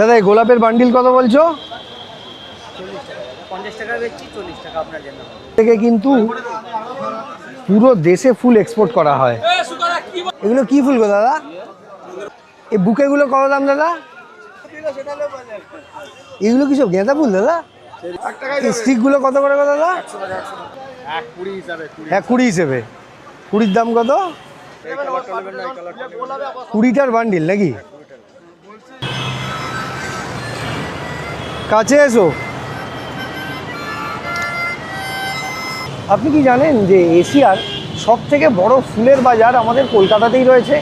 দাদা এই গোলাপের বান্ডিল কত বলছো? 50 টাকা বেচছি, 40 টাকা আপনার জন্য। থেকে কিন্তু পুরো দেশে ফুল এক্সপোর্ট করা হয়। এগুলো কি ফুল গো দাদা? এই বুকেগুলো কত দাম দাদা? এগুলো কি সব গেঁদা ফুল দাদা? এই স্টিকগুলো কত করে গো দাদা? 20 হিসেবে। 20-র দাম কত? 20টার বান্ডিল নাকি? কাছে এসো। আপনি কি জানেন যে এশিয়ার সব থেকে বড় ফুলের বাজার আমাদের কলকাতাতেই রয়েছে?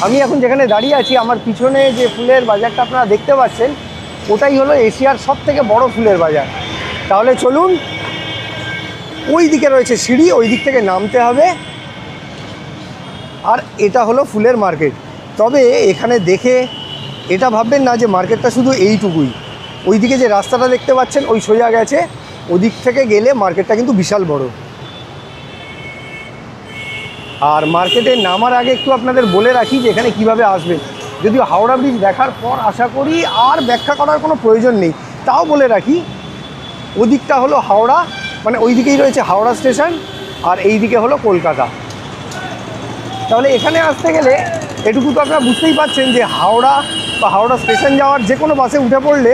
আমি এখন যেখানে দাঁড়িয়ে আছি, আমার পিছনে যে ফুলের বাজারটা আপনারা দেখতে পাচ্ছেন, ওটাই হলো এশিয়ার সব থেকে বড় ফুলের বাজার। তাহলে চলুন, ওই দিকে রয়েছে সিঁড়ি, ওই দিক থেকে নামতে হবে। আর এটা হলো ফুলের মার্কেট। তবে এখানে দেখে এটা ভাববেন না যে মার্কেটটা শুধু এইটুকুই। ওইদিকে যে রাস্তাটা দেখতে পাচ্ছেন, ওই সোজা গেছে, ওদিক থেকে গেলে মার্কেটটা কিন্তু বিশাল বড়। আর মার্কেটে নামার আগে একটু আপনাদের বলে রাখি যে এখানে কীভাবে আসবেন। যদিও হাওড়া ব্রিজ দেখার পর আশা করি আর ব্যাখ্যা করার কোনো প্রয়োজন নেই, তাও বলে রাখি, ওদিকটা হলো হাওড়া, মানে ওই দিকেই রয়েছে হাওড়া স্টেশন, আর এই দিকে হলো কলকাতা। তাহলে এখানে আসতে গেলে এটুকু তো আপনারা বুঝতেই পারছেন যে হাওড়া বা হাওড়া স্টেশন যাওয়ার যে কোনো বাসে উঠে পড়লে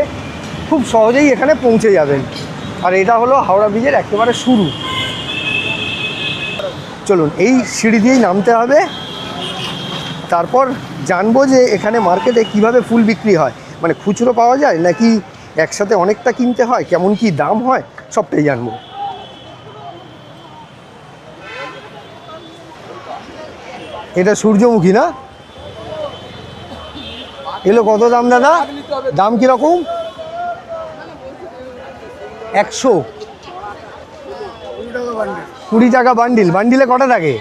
খুব সহজেই এখানে পৌঁছে যাবেন। আর এটা হলো হাওড়া ব্রিজের একেবারে শুরু। চলুন, এই সিঁড়ি দিয়েই নামতে হবে। তারপর জানবো যে এখানে মার্কেটে কিভাবে ফুল বিক্রি হয়, মানে খুচরো পাওয়া যায় নাকি একসাথে অনেকটা কিনতে হয়, কেমন কি দাম হয়, সবটাই জানবো। এটা সূর্যমুখী না? এগুলো কত দাম দাদা? দাম কীরকম? 100? 20 টাকা বান্ডিল। বান্ডিলে কটা থাকে?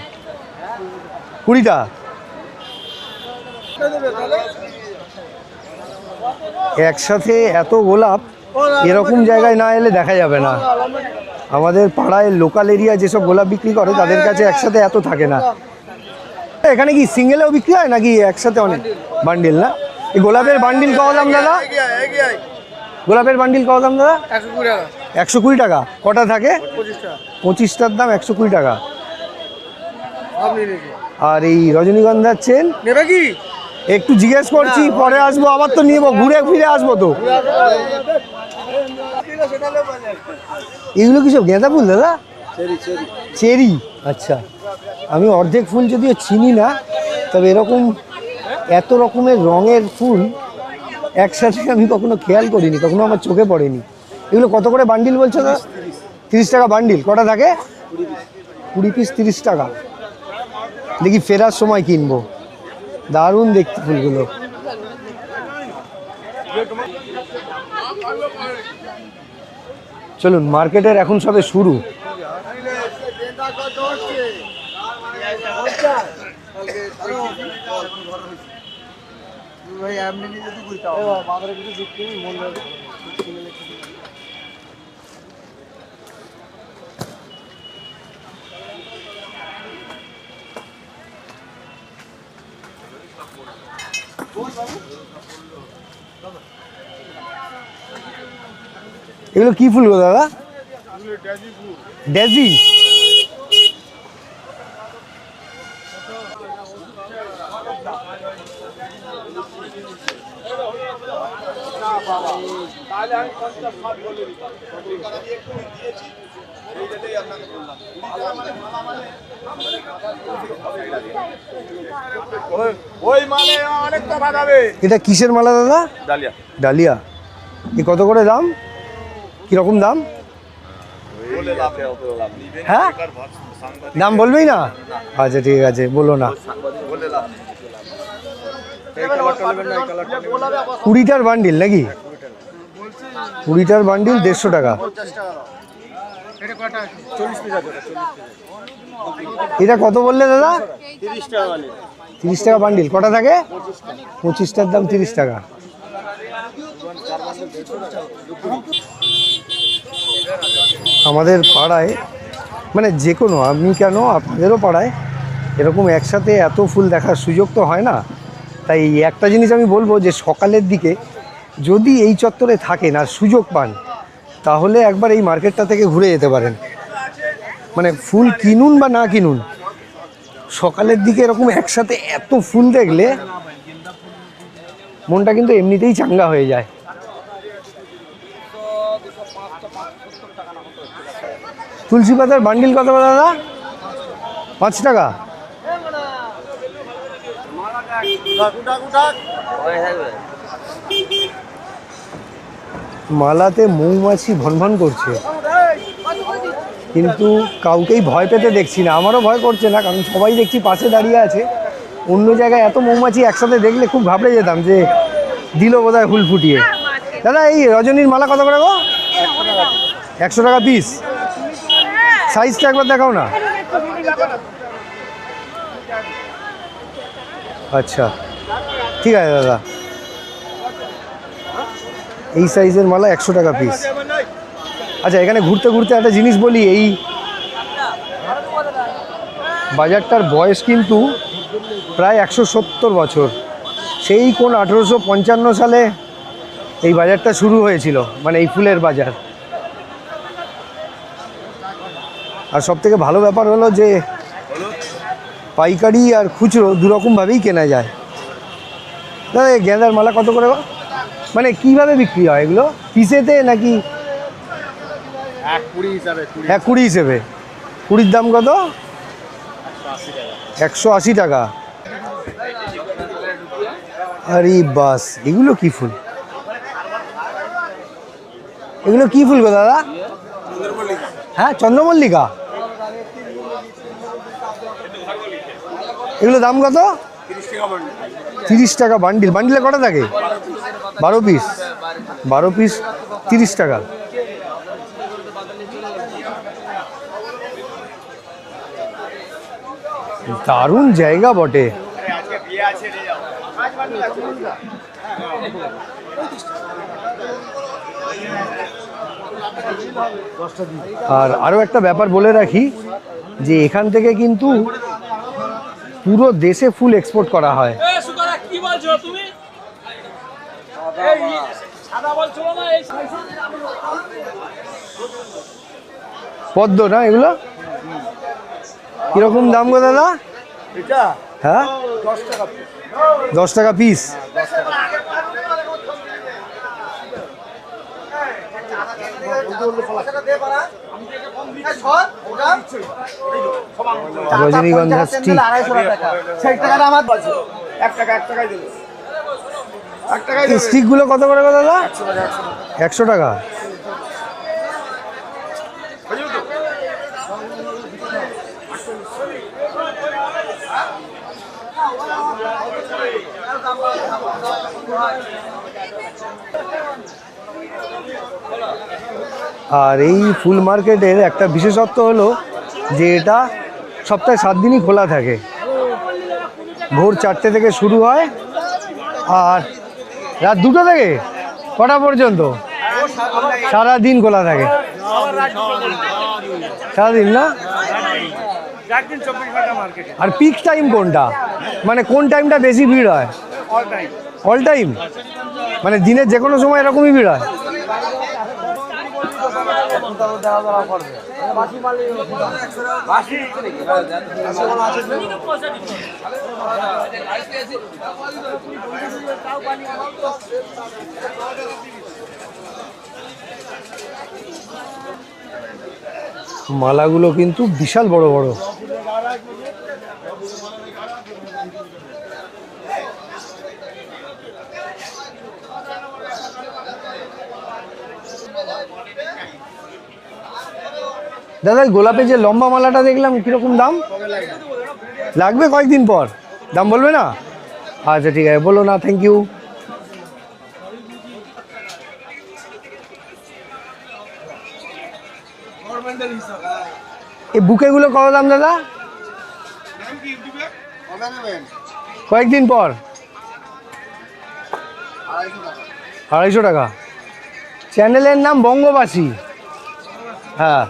20টা। একসাথে এত গোলাপ এরকম জায়গায় না এলে দেখা যাবে না। আমাদের পাড়ায় লোকাল এরিয়া যেসব গোলাপ বিক্রি করে তাদের কাছে একসাথে এত থাকে না। এখানে কি সিঙ্গেলেও বিক্রি হয় নাকি একসাথে অনেক বান্ডিল? না, এই গোলাপের বান্ডিল কত দাম দাদা? গোলাপের বান্ডিল কত দাম দাদা? 120 টাকা। কটা থাকে? 25টার দাম 120 টাকা। আর এই রজনীগন্ধার চেন নেবে কি? একটু জিজ্ঞেস করছি, পরে আসবো, আবার তো নিব, ঘুরে ফিরে আসবো তো। এগুলো কি সব গেঁদা ফুল দাদা? চেরি। আচ্ছা, আমি অর্ধেক ফুল যদিও চিনি না, তবে এরকম এত রকমের রঙের ফুল একসাথে আমি কখনো খেয়াল করিনি, কখনো আমার চোখে পড়েনি। এগুলো কত করে বান্ডিল বলছো দাদা? 30 টাকা বান্ডিল। কটা থাকে? 20 পিস, 30 টাকা। দেখি ফেরার সময় কিনবো। দারুণ দেখতে ফুলগুলো। চলুন, মার্কেটের এখন সবে শুরু। এগুলো কি ফুল গো দাদা? ডেজি। এটা কিসের মালা দাদা? ডালিয়া। ডালিয়া। এ কত করে দাম? কিরকম দাম? হ্যাঁ, দাম বলবেই না? আচ্ছা ঠিক আছে, বলো না। 20টার বান্ডিল নাকি? 20টার বান্ডিল 150 টাকা। এটা কত বললে দাদা? 30 টাকা বান্ডিল। কটা থাকে? 25টার দাম 30 টাকা। আমাদের পাড়ায়, মানে যে কোনো, আমি কেন আপনাদেরও পাড়ায় এরকম একসাথে এত ফুল দেখার সুযোগ তো হয় না। তাই একটা জিনিস আমি বলবো যে সকালের দিকে যদি এই চত্বরে থাকেন আর সুযোগ পান তাহলে একবার এই মার্কেটটা থেকে ঘুরে যেতে পারেন। মানে ফুল কিনুন বা না কিনুন, সকালের দিকে এরকম একসাথে এত ফুল দেখলে মনটা কিন্তু এমনিতেই চাঙ্গা হয়ে যায়। তুলসী পাতার বান্ডিল কত করে দাদা? 5 টাকা। মালাতে মৌমাছি ভনভন করছে, কিন্তু কাউকেই ভয় পেতে দেখছি না। আমারও ভয় করছে না, কারণ সবাই দেখছি পাশে দাঁড়িয়ে আছে। অন্য জায়গায় এত মৌমাছি একসাথে দেখলে খুব ঘাবড়ে যেতাম যে দিল বোধহয় হুল ফুটিয়ে। দাদা এই রজনীর মালা কত করে গো? 100 টাকা পিস। সাইজটা একবার দেখাও না। আচ্ছা ঠিক আছে দাদা, এই সাইজের মালা 100 টাকা পিস। আচ্ছা এখানে ঘুরতে ঘুরতে একটা জিনিস বলি, এই বাজারটার বয়স কিন্তু প্রায় 170 বছর। সেই কোন 1855 সালে এই বাজারটা শুরু হয়েছিল, মানে এই ফুলের বাজার। আর সবথেকে ভালো ব্যাপার হলো যে পাইকারি আর খুচরো দুরকমভাবেই কেনা যায়। দাদা এই গেঁদার মালা কত করে? মানে কিভাবে বিক্রি হয় এগুলো, পিসেতে নাকি? 1 হিসেবে। 20 দাম কত? 180 টাকা। আরে বাস, এগুলো কি ফুল? এগুলো কি ফুল গো দাদা? হ্যাঁ চন্দ্রমল্লিকা। এগুলো দাম কত? 30 টাকা বান্ডিল। বান্ডিলে কটা থাকে? 12 পিস। 12 পিস 30 টাকা। দারুণ জায়গা বটে। আর আরও একটা ব্যাপার বলে রাখি, যে এখান থেকে কিন্তু পুরো দেশে ফুল এক্সপোর্ট করা হয়। পদ্ম না এগুলো? কিরকম দাম গো দাদা? হ্যাঁ 10 টাকা পিস। রজনীগন্ধা স্টিক গুলো কত করে দাদা? 100 টাকা। আর এই ফুল মার্কেটের একটা বিশেষত্ব হলো যে এটা সপ্তাহে 7 দিনই খোলা থাকে। ভোর 4টে থেকে শুরু হয় আর রাত 2টো থেকে কটা পর্যন্ত সারাদিন খোলা থাকে। সারাদিন না? আর পিক টাইম কোনটা, মানে কোন টাইমটা বেশি ভিড় হয়? অল টাইম, মানে দিনের যে কোনো সময় এরকমই ভিড় হয়? মালাগুলো কিন্তু বিশাল বড় বড়। দাদা গোলাপে যে লম্বা মালাটা দেখলাম কিরকম দাম? লাগবে কয়েকদিন পর, দাম বলবে না? আচ্ছা ঠিক আছে, বলো না। Thank you. এই বুকেগুলো কত দাম দাদা? কয়েকদিন পর 250 টাকা। চ্যানেলের নাম বঙ্গবাসী। হ্যাঁ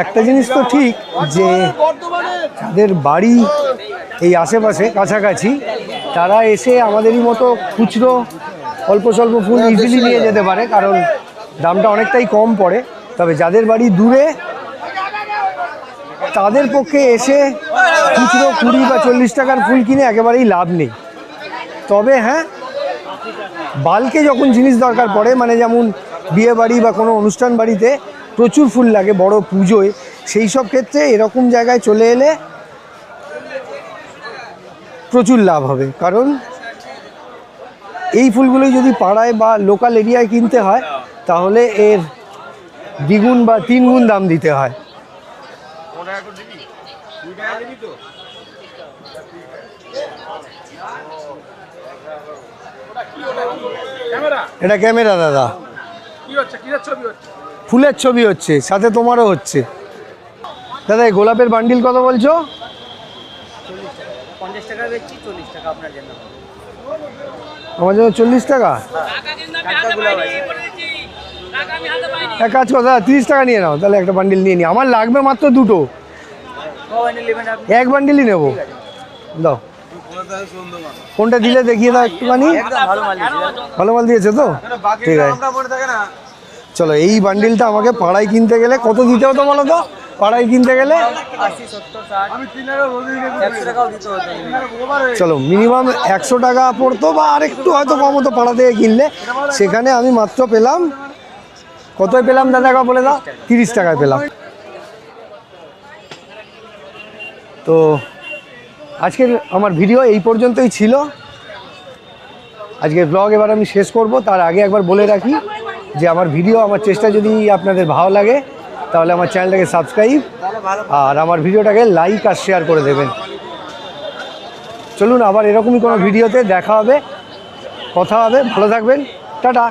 একটা জিনিস তো ঠিক যে যাদের বাড়ি এই আশেপাশে কাছাকাছি তারা এসে আমাদেরই মতো খুচরো অল্প স্বল্প ফুল ইজিলি নিয়ে যেতে পারে, কারণ দামটা অনেকটাই কম পড়ে। তবে যাদের বাড়ি দূরে তাদের পক্ষে এসে খুচরো 20 বা 40 টাকার ফুল কিনে একেবারেই লাভ নেই। তবে হ্যাঁ, বাল্কে যখন জিনিস দরকার পড়ে, মানে যেমন বিয়ে বাড়ি বা কোনো অনুষ্ঠান বাড়িতে প্রচুর ফুল লাগে বড় পুজোয়, সেই সব ক্ষেত্রে এরকম জায়গায় চলে এলে প্রচুর লাভ হবে। কারণ এই ফুলগুলোই যদি পাড়ায় বা লোকাল এরিয়ায় কিনতে হয় তাহলে এর দ্বিগুণ বা 3 গুণ দাম দিতে হয়। এটা ক্যামেরা দাদা, ফুলের ছবি হচ্ছে, সাথে তোমারও হচ্ছে। দাদা এই গোলাপের বান্ডিল কত বলছো? 50 টাকা বেচছি, 40 টাকা আপনার জন্য। আমার জন্য 40 টাকা। এক কাজ করো দাদা, 30 টাকা নিয়ে নাও, তাহলে একটা বান্ডিল নিয়ে নিই। আমার লাগবে মাত্র দুটো, এক বান্ডিলই নেবো। দাও, কোনটা দিলে দেখিয়ে দাও একটুখানি। ভালো মাল দিয়েছে তো, ঠিক আছে। চলো, এই বান্ডিলটা আমাকে পাড়ায় কিনতে গেলে কত দিতে হতো বলো তো? পাড়ায় কিনতে গেলে 80, 70, 60, 100 টাকাও দিতে হতো। চলো মিনিমাম 100 টাকা পড়তো বা আরেকটু হয়তো কম হতো পাড়া থেকে কিনলে। সেখানে আমি মাত্র পেলাম, কতই পেলাম দাদা বলে দাও? 30 টাকায় পেলাম। তো আজকের আমার ভিডিও এই পর্যন্তই ছিল। আজকের ব্লগ এবার আমি শেষ করব, তার আগে একবার বলে রাখি যে আমার ভিডিও, আমার চেষ্টা যদি আপনাদের ভালো লাগে তাহলে আমার চ্যানেলটাকে সাবস্ক্রাইব আর আমার ভিডিওটাকে লাইক আর শেয়ার করে দেবেন। চলুন আবার এরকমই কোনো ভিডিওতে দেখা হবে, কথা হবে। ভালো থাকবেন, টাটা।